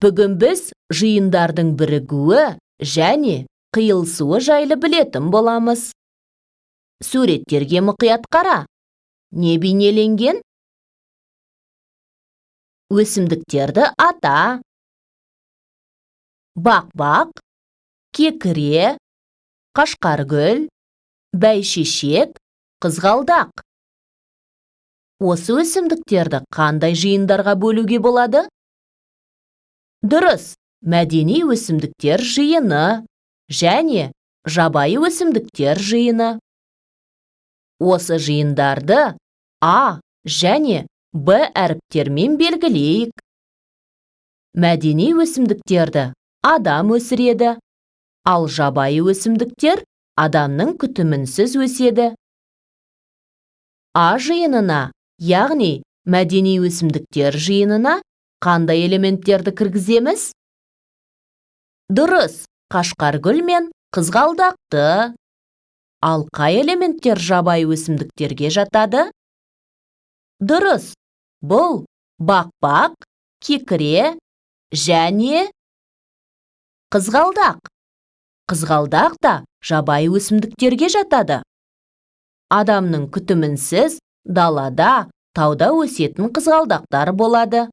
Бүгін біз жиындардың бірігуі және қиылысуы жайлы білетін боламыз. Суреттерге мұқият қара. Не бейнеленген? Өсімдіктерді ата. Бақ-бақ, кекіре, қашқаргүл, бәйшешек, қызғалдақ. Осы өсімдіктерді қандай жиындарға бөлуге болады? Дұрыс, мәдени өсімдіктер жиыны және жабайы өсімдіктер жиыны. Осы жиындарды А және Б әріптермен белгілейік. Мәдени өсімдіктерді адам өсіреді, ал жабайы өсімдіктер адамның күтімінсіз өседі. А жиынына, яғни мәдени өсімдіктер жиынына қандай элементтерді кіргіземіз? Дұрыс, қашқаргүл мен қызғалдақты. Ал қай элементтер жабайы өсімдіктерге жатады? Дұрыс, бұл бақ-бақ, кекіре және қызғалдақ. Қызғалдақ та жабайы өсімдіктерге жатады. Адамның күтімінсіз далада, тауда өсетін қызғалдақтар болады.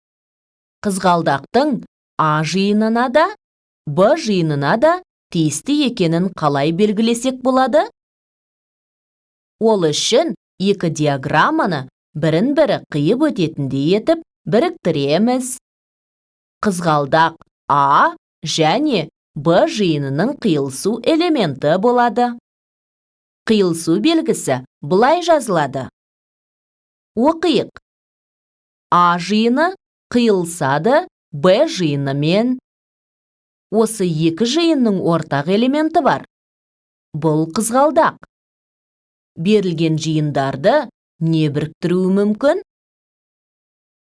Қызғалдақтың А жиынына да, Б жиынына да тиісті екенін қалай белгілесек болады? Ол үшін екі диаграмманы бірін-бірі қиып өтетіндей етіп біріктіреміз. Қызғалдақ А және Б жиынының қиылысу элементі болады. Қиылысу белгісі былай жазылады. Оқиық. А жиыны қиылысады Б жиынымен. Осы екі жиынның ортақ элементі бар. Бұл қызғалдақ. Берілген жиындарды не біріктіруі мүмкін?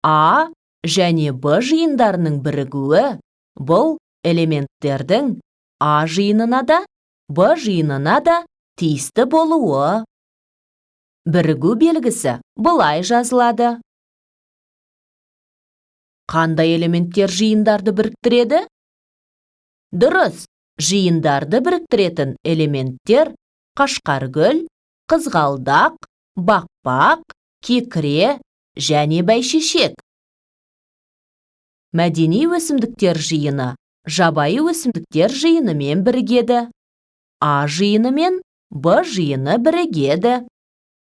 А және Б жиындарының бірігуі бұл элементтердің А жиынына да, Б жиынына да тиісті болуы. Бірігу белгісі былай жазылады. Қандай элементтер жиындарды біріктіреді? Дұрыс, жиындарды біріктіретін элементтер қашқаргүл, қызғалдақ, бақ-бақ, кекіре және бәйшешек. Мәдени өсімдіктер жиыны жабайы өсімдіктер жиынымен бірігеді. А жиыны мен Б жиыны бірігеді.